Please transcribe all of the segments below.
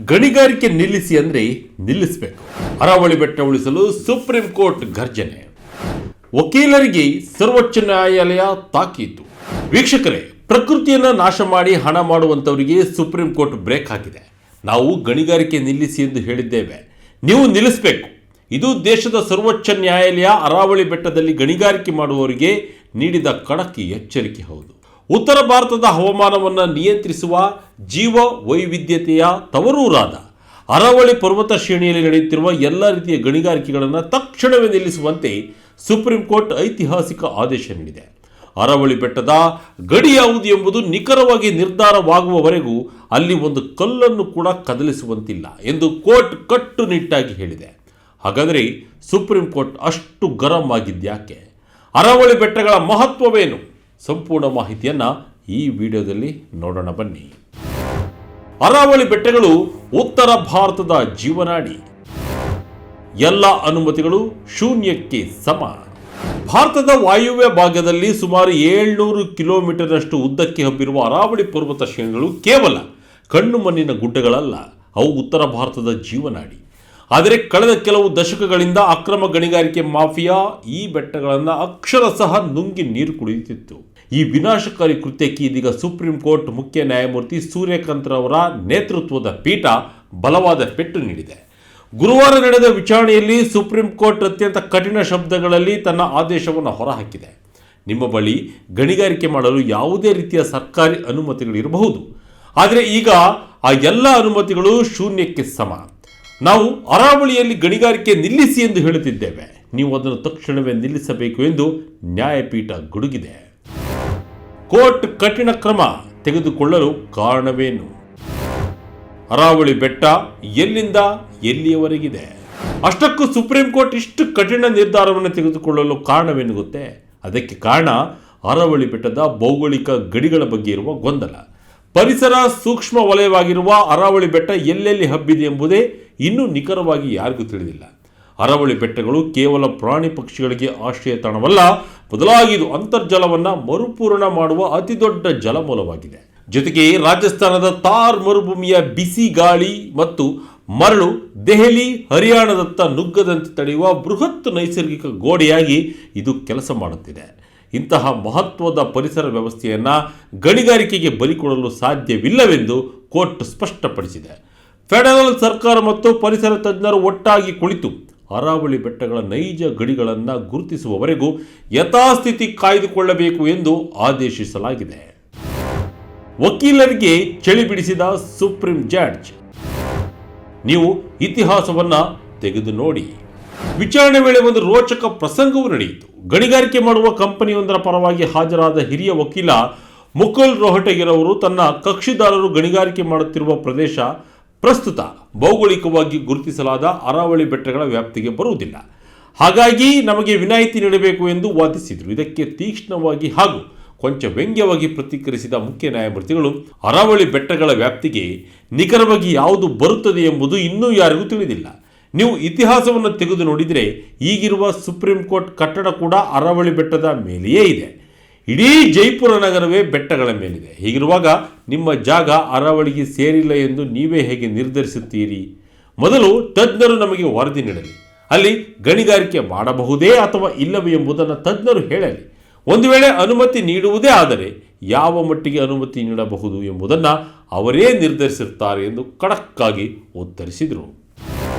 ಗಣಿಗಾರಿಕೆ ನಿಲ್ಲಿಸಿ ಅಂದ್ರೆ ನಿಲ್ಲಿಸಬೇಕು. ಅರಾವಳಿ ಬೆಟ್ಟ ಉಳಿಸಲು ಸುಪ್ರೀಂ ಕೋರ್ಟ್ ಗರ್ಜನೆ, ವಕೀಲರಿಗೆ ಸರ್ವೋಚ್ಚ ನ್ಯಾಯಾಲಯ ತಾಕೀತು. ವೀಕ್ಷಕರೇ, ಪ್ರಕೃತಿಯನ್ನ ನಾಶ ಮಾಡಿ ಹಣ ಮಾಡುವಂತವರಿಗೆ ಸುಪ್ರೀಂ ಕೋರ್ಟ್ ಬ್ರೇಕ್ ಹಾಕಿದೆ. ನಾವು ಗಣಿಗಾರಿಕೆ ನಿಲ್ಲಿಸಿ ಎಂದು ಹೇಳಿದ್ದೇವೆ, ನೀವು ನಿಲ್ಲಿಸಬೇಕು. ಇದು ದೇಶದ ಸರ್ವೋಚ್ಚ ನ್ಯಾಯಾಲಯ ಅರಾವಳಿ ಬೆಟ್ಟದಲ್ಲಿ ಗಣಿಗಾರಿಕೆ ಮಾಡುವವರಿಗೆ ನೀಡಿದ ಖಡಕ್ ಎಚ್ಚರಿಕೆ. ಹೌದು, ಉತ್ತರ ಭಾರತದ ಹವಾಮಾನವನ್ನು ನಿಯಂತ್ರಿಸುವ ಜೀವ ವೈವಿಧ್ಯತೆಯ ತವರೂರಾದ ಅರಾವಳಿ ಪರ್ವತ ಶ್ರೇಣಿಯಲ್ಲಿ ನಡೆಯುತ್ತಿರುವ ಎಲ್ಲ ರೀತಿಯ ಗಣಿಗಾರಿಕೆಗಳನ್ನು ತಕ್ಷಣವೇ ನಿಲ್ಲಿಸುವಂತೆ ಸುಪ್ರೀಂ ಕೋರ್ಟ್ ಐತಿಹಾಸಿಕ ಆದೇಶ ನೀಡಿದೆ. ಅರಾವಳಿ ಬೆಟ್ಟದ ಗಡಿ ಯಾವುದು ಎಂಬುದು ನಿಖರವಾಗಿ ನಿರ್ಧಾರವಾಗುವವರೆಗೂ ಅಲ್ಲಿ ಒಂದು ಕಲ್ಲನ್ನು ಕೂಡ ಕದಲಿಸುವಂತಿಲ್ಲ ಎಂದು ಕೋರ್ಟ್ ಕಟ್ಟುನಿಟ್ಟಾಗಿ ಹೇಳಿದೆ. ಹಾಗಾದರೆ ಸುಪ್ರೀಂ ಕೋರ್ಟ್ ಅಷ್ಟು ಗರಂ ಆಗಿದ್ಯಾಕೆ? ಅರಾವಳಿ ಬೆಟ್ಟಗಳ ಮಹತ್ವವೇನು? ಸಂಪೂರ್ಣ ಮಾಹಿತಿಯನ್ನು ಈ ವಿಡಿಯೋದಲ್ಲಿ ನೋಡೋಣ ಬನ್ನಿ. ಅರಾವಳಿ ಬೆಟ್ಟಗಳು ಉತ್ತರ ಭಾರತದ ಜೀವನಾಡಿ. ಎಲ್ಲ ಅನುಮತಿಗಳು ಶೂನ್ಯಕ್ಕೆ ಸಮ. ಭಾರತದ ವಾಯುವ್ಯ ಭಾಗದಲ್ಲಿ ಸುಮಾರು 700 ಕಿಲೋಮೀಟರ್ನಷ್ಟು ಉದ್ದಕ್ಕೆ ಹಬ್ಬಿರುವ ಅರಾವಳಿ ಪರ್ವತ ಶ್ರೇಣಿಗಳು ಕೇವಲ ಕಣ್ಣು ಮಣ್ಣಿನ ಗುಡ್ಡಗಳಲ್ಲ, ಅವು ಉತ್ತರ ಭಾರತದ ಜೀವನಾಡಿ. ಆದರೆ ಕಳೆದ ಕೆಲವು ದಶಕಗಳಿಂದ ಅಕ್ರಮ ಗಣಿಗಾರಿಕೆ ಮಾಫಿಯಾ ಈ ಬೆಟ್ಟಗಳನ್ನು ಅಕ್ಷರಶಃ ನುಂಗಿ ನೀರು ಕುಡಿಯುತ್ತಿತ್ತು. ಈ ವಿನಾಶಕಾರಿ ಕೃತ್ಯಕ್ಕೆ ಇದೀಗ ಸುಪ್ರೀಂ ಕೋರ್ಟ್ ಮುಖ್ಯ ನ್ಯಾಯಮೂರ್ತಿ ಸೂರ್ಯಕಾಂತ್ ರವರ ನೇತೃತ್ವದ ಪೀಠ ಬಲವಾದ ಪೆಟ್ಟು ನೀಡಿದೆ. ಗುರುವಾರ ನಡೆದ ವಿಚಾರಣೆಯಲ್ಲಿ ಸುಪ್ರೀಂ ಕೋರ್ಟ್ ಅತ್ಯಂತ ಕಠಿಣ ಶಬ್ದಗಳಲ್ಲಿ ತನ್ನ ಆದೇಶವನ್ನು ಹೊರಹಾಕಿದೆ. ನಿಮ್ಮ ಬಳಿ ಗಣಿಗಾರಿಕೆ ಮಾಡಲು ಯಾವುದೇ ರೀತಿಯ ಸರ್ಕಾರಿ ಅನುಮತಿಗಳಿರಬಹುದು, ಆದರೆ ಈಗ ಆ ಎಲ್ಲ ಅನುಮತಿಗಳು ಶೂನ್ಯಕ್ಕೆ ಸಮ. ನಾವು ಅರಾವಳಿಯಲ್ಲಿ ಗಣಿಗಾರಿಕೆ ನಿಲ್ಲಿಸಿ ಎಂದು ಹೇಳುತ್ತಿದ್ದೇವೆ, ನೀವು ಅದನ್ನು ತಕ್ಷಣವೇ ನಿಲ್ಲಿಸಬೇಕು ಎಂದು ನ್ಯಾಯಪೀಠ ಗುಡುಗಿದೆ. ಕೋರ್ಟ್ ಕಠಿಣ ಕ್ರಮ ತೆಗೆದುಕೊಳ್ಳಲು ಕಾರಣವೇನು? ಅರಾವಳಿ ಬೆಟ್ಟ ಎಲ್ಲಿಂದ ಎಲ್ಲಿಯವರೆಗಿದೆ? ಅಷ್ಟಕ್ಕೂ ಸುಪ್ರೀಂ ಕೋರ್ಟ್ ಇಷ್ಟು ಕಠಿಣ ನಿರ್ಧಾರವನ್ನು ತೆಗೆದುಕೊಳ್ಳಲು ಕಾರಣವೇನು ಗೊತ್ತೇ? ಅದಕ್ಕೆ ಕಾರಣ ಅರಾವಳಿ ಬೆಟ್ಟದ ಭೌಗೋಳಿಕ ಗಡಿಗಳ ಬಗ್ಗೆ ಇರುವ ಗೊಂದಲ. ಪರಿಸರ ಸೂಕ್ಷ್ಮ ವಲಯವಾಗಿರುವ ಅರಾವಳಿ ಬೆಟ್ಟ ಎಲ್ಲೆಲ್ಲಿ ಹಬ್ಬಿದೆ ಎಂಬುದೇ ಇನ್ನೂ ನಿಖರವಾಗಿ ಯಾರಿಗೂ ತಿಳಿದಿಲ್ಲ. ಅರಾವಳಿ ಬೆಟ್ಟಗಳು ಕೇವಲ ಪ್ರಾಣಿ ಪಕ್ಷಿಗಳಿಗೆ ಆಶ್ರಯ ತಾಣವಲ್ಲ, ಬದಲಾಗಿ ಇದು ಅಂತರ್ಜಲವನ್ನು ಮರುಪೂರಣ ಮಾಡುವ ಅತಿದೊಡ್ಡ ಜಲಮೂಲವಾಗಿದೆ. ಜೊತೆಗೆ ರಾಜಸ್ಥಾನದ ಥಾರ್ ಮರುಭೂಮಿಯ ಬಿಸಿ ಗಾಳಿ ಮತ್ತು ಮರಳು ದೆಹಲಿ ಹರಿಯಾಣದತ್ತ ನುಗ್ಗದಂತೆ ತಡೆಯುವ ಬೃಹತ್ ನೈಸರ್ಗಿಕ ಗೋಡೆಯಾಗಿ ಇದು ಕೆಲಸ ಮಾಡುತ್ತಿದೆ. ಇಂತಹ ಮಹತ್ವದ ಪರಿಸರ ವ್ಯವಸ್ಥೆಯನ್ನು ಗಣಿಗಾರಿಕೆಗೆ ಬಲಿಕೊಡಲು ಸಾಧ್ಯವಿಲ್ಲವೆಂದು ಕೋರ್ಟ್ ಸ್ಪಷ್ಟಪಡಿಸಿದೆ. ಫೆಡರಲ್ ಸರ್ಕಾರ ಮತ್ತು ಪರಿಸರ ತಜ್ಞರು ಒಟ್ಟಾಗಿ ಕುಳಿತು ಅರಾವಳಿ ಬೆಟ್ಟಗಳ ನೈಜ ಗಡಿಗಳನ್ನು ಗುರುತಿಸುವವರೆಗೂ ಯಥಾಸ್ಥಿತಿ ಕಾಯ್ದುಕೊಳ್ಳಬೇಕು ಎಂದು ಆದೇಶಿಸಲಾಗಿದೆ. ವಕೀಲರಿಗೆ ಚಳಿ ಬಿಡಿಸಿದ ಸುಪ್ರೀಂ ಜಡ್ಜ್. ನೀವು ಇತಿಹಾಸವನ್ನು ತೆಗೆದು ನೋಡಿ. ವಿಚಾರಣೆ ವೇಳೆ ಒಂದು ರೋಚಕ ಪ್ರಸಂಗವೂ ನಡೆಯಿತು. ಗಣಿಗಾರಿಕೆ ಮಾಡುವ ಕಂಪನಿಯೊಂದರ ಪರವಾಗಿ ಹಾಜರಾದ ಹಿರಿಯ ವಕೀಲ ಮುಕುಲ್ ರೋಹಟಗಿರವರು ತನ್ನ ಕಕ್ಷಿದಾರರು ಗಣಿಗಾರಿಕೆ ಮಾಡುತ್ತಿರುವ ಪ್ರದೇಶ ಪ್ರಸ್ತುತ ಭೌಗೋಳಿಕವಾಗಿ ಗುರುತಿಸಲಾದ ಅರಾವಳಿ ಬೆಟ್ಟಗಳ ವ್ಯಾಪ್ತಿಗೆ ಬರುವುದಿಲ್ಲ, ಹಾಗಾಗಿ ನಮಗೆ ವಿನಾಯಿತಿ ನೀಡಬೇಕು ಎಂದು ವಾದಿಸಿದರು. ಇದಕ್ಕೆ ತೀಕ್ಷ್ಣವಾಗಿ ಹಾಗೂ ಕೊಂಚ ವ್ಯಂಗ್ಯವಾಗಿ ಪ್ರತಿಕ್ರಿಯಿಸಿದ ಮುಖ್ಯ ನ್ಯಾಯಮೂರ್ತಿಗಳು, ಅರಾವಳಿ ಬೆಟ್ಟಗಳ ವ್ಯಾಪ್ತಿಗೆ ನಿಖರವಾಗಿ ಯಾವುದು ಬರುತ್ತದೆ ಎಂಬುದು ಇನ್ನೂ ಯಾರಿಗೂ ತಿಳಿದಿಲ್ಲ. ನೀವು ಇತಿಹಾಸವನ್ನು ತೆಗೆದು ನೋಡಿದರೆ ಈಗಿರುವ ಸುಪ್ರೀಂ ಕೋರ್ಟ್ ಕಟ್ಟಡ ಕೂಡ ಅರಾವಳಿ ಬೆಟ್ಟದ ಮೇಲೆಯೇ ಇದೆ. ಇಡೀ ಜೈಪುರ ನಗರವೇ ಬೆಟ್ಟಗಳ ಮೇಲಿದೆ. ಹೀಗಿರುವಾಗ ನಿಮ್ಮ ಜಾಗ ಅರಾವಳಿಗೆ ಸೇರಿಲ್ಲ ಎಂದು ನೀವೇ ಹೇಗೆ ನಿರ್ಧರಿಸುತ್ತೀರಿ? ಮೊದಲು ತಜ್ಞರು ನಮಗೆ ವರದಿ ನೀಡಲಿ. ಅಲ್ಲಿ ಗಣಿಗಾರಿಕೆ ಮಾಡಬಹುದೇ ಅಥವಾ ಇಲ್ಲವೇ ಎಂಬುದನ್ನು ತಜ್ಞರು ಹೇಳಲಿ. ಒಂದು ವೇಳೆ ಅನುಮತಿ ನೀಡುವುದೇ ಆದರೆ ಯಾವ ಮಟ್ಟಿಗೆ ಅನುಮತಿ ನೀಡಬಹುದು ಎಂಬುದನ್ನು ಅವರೇ ನಿರ್ಧರಿಸುತ್ತಾರೆ ಎಂದು ಖಡಕ್ಕಾಗಿ ಉತ್ತರಿಸಿದರು.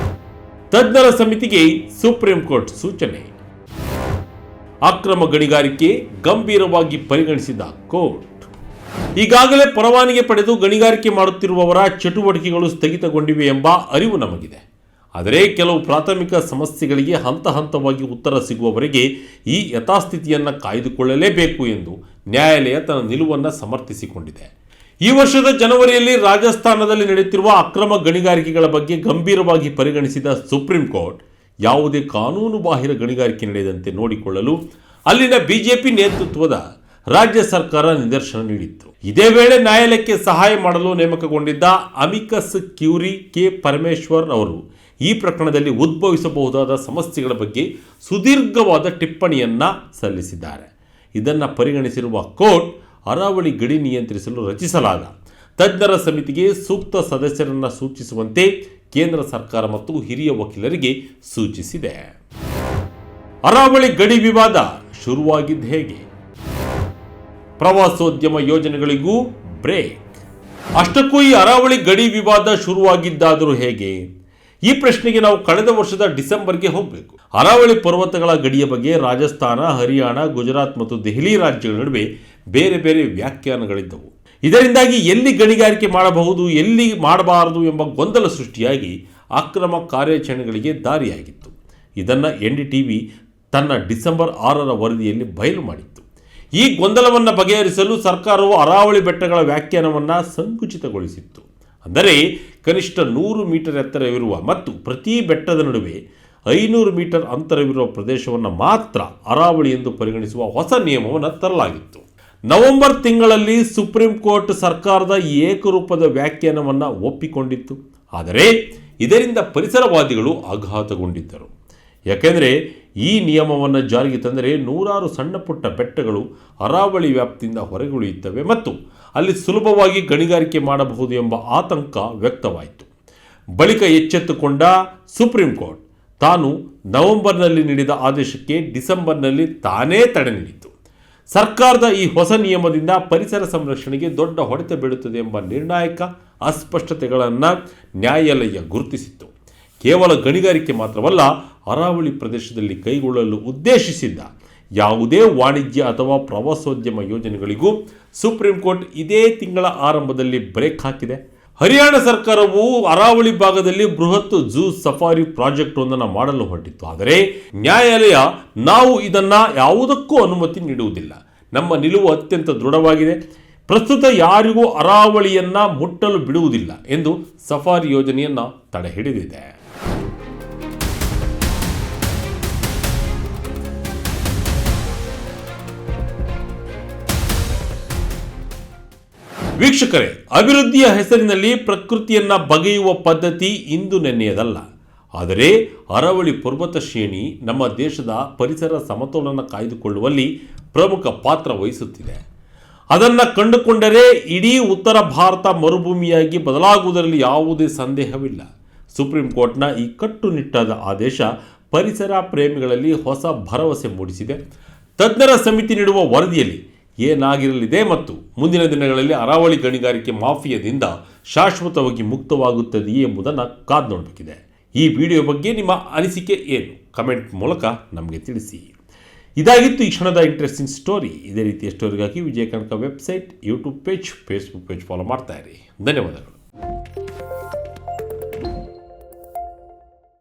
ತಜ್ಞರ ಸಮಿತಿಗೆ ಸುಪ್ರೀಂ ಕೋರ್ಟ್ ಸೂಚನೆ. ಅಕ್ರಮ ಗಣಿಗಾರಿಕೆ ಗಂಭೀರವಾಗಿ ಪರಿಗಣಿಸಿದ ಕೋರ್ಟ್. ಈಗಾಗಲೇ ಪರವಾನಗಿ ಪಡೆದು ಗಣಿಗಾರಿಕೆ ಮಾಡುತ್ತಿರುವವರ ಚಟುವಟಿಕೆಗಳು ಸ್ಥಗಿತಗೊಂಡಿವೆ ಎಂಬ ಅರಿವು ನಮಗಿದೆ. ಆದರೆ ಕೆಲವು ಪ್ರಾಥಮಿಕ ಸಮಸ್ಯೆಗಳಿಗೆ ಹಂತ ಹಂತವಾಗಿ ಉತ್ತರ ಸಿಗುವವರೆಗೆ ಈ ಯಥಾಸ್ಥಿತಿಯನ್ನು ಕಾಯ್ದುಕೊಳ್ಳಲೇಬೇಕು ಎಂದು ನ್ಯಾಯಾಲಯ ತನ್ನ ನಿಲುವನ್ನು ಸಮರ್ಥಿಸಿಕೊಂಡಿದೆ. ಈ ವರ್ಷದ ಜನವರಿಯಲ್ಲಿ ರಾಜಸ್ಥಾನದಲ್ಲಿ ನಡೆಯುತ್ತಿರುವ ಅಕ್ರಮ ಗಣಿಗಾರಿಕೆಗಳ ಬಗ್ಗೆ ಗಂಭೀರವಾಗಿ ಪರಿಗಣಿಸಿದ ಸುಪ್ರೀಂ ಕೋರ್ಟ್ ಯಾವುದೇ ಕಾನೂನು ಬಾಹಿರ ಗಣಿಗಾರಿಕೆ ನಡೆಯದಂತೆ ನೋಡಿಕೊಳ್ಳಲು ಅಲ್ಲಿನ ಬಿಜೆಪಿ ನೇತೃತ್ವದ ರಾಜ್ಯ ಸರ್ಕಾರ ನಿದರ್ಶನ ನೀಡಿತ್ತು. ಇದೇ ವೇಳೆ ನ್ಯಾಯಾಲಯಕ್ಕೆ ಸಹಾಯ ಮಾಡಲು ನೇಮಕಗೊಂಡಿದ್ದ ಅಮಿಕಸ್ ಕ್ಯೂರಿ ಕೆ ಪರಮೇಶ್ವರ್ ಅವರು ಈ ಪ್ರಕರಣದಲ್ಲಿ ಉದ್ಭವಿಸಬಹುದಾದ ಸಮಸ್ಯೆಗಳ ಬಗ್ಗೆ ಸುದೀರ್ಘವಾದ ಟಿಪ್ಪಣಿಯನ್ನು ಸಲ್ಲಿಸಿದ್ದಾರೆ. ಇದನ್ನು ಪರಿಗಣಿಸಿರುವ ಕೋರ್ಟ್ ಅರಾವಳಿ ಗಡಿ ನಿಯಂತ್ರಿಸಲು ರಚಿಸಲಾದ ತಜ್ಞರ ಸಮಿತಿಗೆ ಸೂಕ್ತ ಸದಸ್ಯರನ್ನು ಸೂಚಿಸುವಂತೆ ಕೇಂದ್ರ ಸರ್ಕಾರ ಮತ್ತು ಹಿರಿಯ ವಕೀಲರಿಗೆ ಸೂಚಿಸಿದೆ. ಅರಾವಳಿ ಗಡಿ ವಿವಾದ ಶುರುವಾಗಿದ್ದು ಹೇಗೆ? ಪ್ರವಾಸೋದ್ಯಮ ಯೋಜನೆಗಳಿಗೂ ಬ್ರೇಕ್. ಅಷ್ಟಕ್ಕೂ ಈ ಅರಾವಳಿ ಗಡಿ ವಿವಾದ ಶುರುವಾಗಿದ್ದಾದರೂ ಹೇಗೆ? ಈ ಪ್ರಶ್ನೆಗೆ ನಾವು ಕಳೆದ ವರ್ಷದ ಡಿಸೆಂಬರ್ಗೆ ಹೋಗಬೇಕು. ಅರಾವಳಿ ಪರ್ವತಗಳ ಗಡಿಯ ಬಗ್ಗೆ ರಾಜಸ್ಥಾನ, ಹರಿಯಾಣ, ಗುಜರಾತ್ ಮತ್ತು ದೆಹಲಿ ರಾಜ್ಯಗಳ ನಡುವೆ ಬೇರೆ ಬೇರೆ ವ್ಯಾಖ್ಯಾನಗಳಿದ್ದವು. ಇದರಿಂದಾಗಿ ಎಲ್ಲಿ ಗಣಿಗಾರಿಕೆ ಮಾಡಬಹುದು, ಎಲ್ಲಿ ಮಾಡಬಾರದು ಎಂಬ ಗೊಂದಲ ಸೃಷ್ಟಿಯಾಗಿ ಅಕ್ರಮ ಕಾರ್ಯಾಚರಣೆಗಳಿಗೆ ದಾರಿಯಾಗಿತ್ತು. ಇದನ್ನು NDTV ತನ್ನ ಡಿಸೆಂಬರ್ 6ರ ವರದಿಯಲ್ಲಿ ಬಯಲು ಮಾಡಿತ್ತು. ಈ ಗೊಂದಲವನ್ನು ಬಗೆಹರಿಸಲು ಸರ್ಕಾರವು ಅರಾವಳಿ ಬೆಟ್ಟಗಳ ವ್ಯಾಖ್ಯಾನವನ್ನು ಸಂಕುಚಿತಗೊಳಿಸಿತ್ತು. ಅಂದರೆ ಕನಿಷ್ಠ 100 ಮೀಟರ್ ಎತ್ತರವಿರುವ ಮತ್ತು ಪ್ರತಿ ಬೆಟ್ಟದ ನಡುವೆ 500 ಮೀಟರ್ ಅಂತರವಿರುವ ಪ್ರದೇಶವನ್ನು ಮಾತ್ರ ಅರಾವಳಿ ಎಂದು ಪರಿಗಣಿಸುವ ಹೊಸ ನಿಯಮವನ್ನು ತರಲಾಗಿತ್ತು. ನವೆಂಬರ್ ತಿಂಗಳಲ್ಲಿ ಸುಪ್ರೀಂ ಕೋರ್ಟ್ ಸರ್ಕಾರದ ಏಕರೂಪದ ವ್ಯಾಖ್ಯಾನವನ್ನು ಒಪ್ಪಿಕೊಂಡಿತ್ತು. ಆದರೆ ಇದರಿಂದ ಪರಿಸರವಾದಿಗಳು ಆಘಾತಗೊಂಡಿದ್ದರು. ಯಾಕೆಂದರೆ ಈ ನಿಯಮವನ್ನು ಜಾರಿಗೆ ತಂದರೆ ನೂರಾರು ಸಣ್ಣ ಪುಟ್ಟ ಬೆಟ್ಟಗಳು ಅರಾವಳಿ ವ್ಯಾಪ್ತಿಯಿಂದ ಹೊರಗುಳಿಯುತ್ತವೆ ಮತ್ತು ಅಲ್ಲಿ ಸುಲಭವಾಗಿ ಗಣಿಗಾರಿಕೆ ಮಾಡಬಹುದು ಎಂಬ ಆತಂಕ ವ್ಯಕ್ತವಾಯಿತು. ಬಳಿಕ ಎಚ್ಚೆತ್ತುಕೊಂಡ ಸುಪ್ರೀಂ ಕೋರ್ಟ್ ತಾನು ನವೆಂಬರ್ನಲ್ಲಿ ನೀಡಿದ ಆದೇಶಕ್ಕೆ ಡಿಸೆಂಬರ್ನಲ್ಲಿ ತಾನೇ ತಡೆ ನೀಡಿತು. ಸರ್ಕಾರದ ಈ ಹೊಸ ನಿಯಮದಿಂದ ಪರಿಸರ ಸಂರಕ್ಷಣೆಗೆ ದೊಡ್ಡ ಹೊಡೆತ ಬೀಳುತ್ತದೆ ಎಂಬ ನಿರ್ಣಾಯಕ ಅಸ್ಪಷ್ಟತೆಗಳನ್ನು ನ್ಯಾಯಾಲಯ ಗುರುತಿಸಿತ್ತು. ಕೇವಲ ಗಣಿಗಾರಿಕೆ ಮಾತ್ರವಲ್ಲ, ಅರಾವಳಿ ಪ್ರದೇಶದಲ್ಲಿ ಕೈಗೊಳ್ಳಲು ಉದ್ದೇಶಿಸಿದ್ದ ಯಾವುದೇ ವಾಣಿಜ್ಯ ಅಥವಾ ಪ್ರವಾಸೋದ್ಯಮ ಯೋಜನೆಗಳಿಗೂ ಸುಪ್ರೀಂ ಕೋರ್ಟ್ ಇದೇ ತಿಂಗಳ ಆರಂಭದಲ್ಲಿ ಬ್ರೇಕ್ ಹಾಕಿದೆ. ಹರಿಯಾಣ ಸರ್ಕಾರವು ಅರಾವಳಿ ಭಾಗದಲ್ಲಿ ಬೃಹತ್ ಝೂ ಸಫಾರಿ ಪ್ರಾಜೆಕ್ಟ್ ಒಂದನ್ನು ಮಾಡಲು ಹೊರಟಿತ್ತು. ಆದರೆ ನ್ಯಾಯಾಲಯ ನಾವು ಇದನ್ನು ಯಾವುದಕ್ಕೂ ಅನುಮತಿ ನೀಡುವುದಿಲ್ಲ, ನಮ್ಮ ನಿಲುವು ಅತ್ಯಂತ ದೃಢವಾಗಿದೆ, ಪ್ರಸ್ತುತ ಯಾರಿಗೂ ಅರಾವಳಿಯನ್ನು ಮುಟ್ಟಲು ಬಿಡುವುದಿಲ್ಲ ಎಂದು ಸಫಾರಿ ಯೋಜನೆಯನ್ನು ತಡೆ ಹಿಡಿದಿದೆ. ವೀಕ್ಷಕರೇ, ಅಭಿವೃದ್ಧಿಯ ಹೆಸರಿನಲ್ಲಿ ಪ್ರಕೃತಿಯನ್ನ ಬಗೆಯುವ ಪದ್ಧತಿ ಇಂದು ನೆನ್ನೆಯದಲ್ಲ. ಆದರೆ ಅರಾವಳಿ ಪರ್ವತ ಶ್ರೇಣಿ ನಮ್ಮ ದೇಶದ ಪರಿಸರ ಸಮತೋಲನ ಕಾಯ್ದುಕೊಳ್ಳುವಲ್ಲಿ ಪ್ರಮುಖ ಪಾತ್ರ ವಹಿಸುತ್ತಿದೆ. ಅದನ್ನು ಕಂಡುಕೊಂಡರೆ ಇಡೀ ಉತ್ತರ ಭಾರತ ಮರುಭೂಮಿಯಾಗಿ ಬದಲಾಗುವುದರಲ್ಲಿ ಯಾವುದೇ ಸಂದೇಹವಿಲ್ಲ. ಸುಪ್ರೀಂ ಕೋರ್ಟ್ನ ಈ ಕಟ್ಟುನಿಟ್ಟಾದ ಆದೇಶ ಪರಿಸರ ಪ್ರೇಮಿಗಳಲ್ಲಿ ಹೊಸ ಭರವಸೆ ಮೂಡಿಸಿದೆ. ತಜ್ಞರ ಸಮಿತಿ ನೀಡುವ ವರದಿಯಲ್ಲಿ ಏನಾಗಿರಲಿದೆ ಮತ್ತು ಮುಂದಿನ ದಿನಗಳಲ್ಲಿ ಅರಾವಳಿ ಗಣಿಗಾರಿಕೆ ಮಾಫಿಯಾದಿಂದ ಶಾಶ್ವತವಾಗಿ ಮುಕ್ತವಾಗುತ್ತದೆಯೇ ಎಂಬುದನ್ನು ಕಾದು ನೋಡಬೇಕಿದೆ. ಈ ವಿಡಿಯೋ ಬಗ್ಗೆ ನಿಮ್ಮ ಅನಿಸಿಕೆ ಏನು? ಕಮೆಂಟ್ ಮೂಲಕ ನಮಗೆ ತಿಳಿಸಿ. ಇದಾಗಿತ್ತು ಈ ಕ್ಷಣದ ಇಂಟ್ರೆಸ್ಟಿಂಗ್ ಸ್ಟೋರಿ. ಇದೇ ರೀತಿಯ ಸ್ಟೋರಿಗಾಗಿ Vijaya Kanaka website, YouTube page, Facebook page follow ಮಾಡ್ತಾ ಇರಿ. ಧನ್ಯವಾದಗಳು.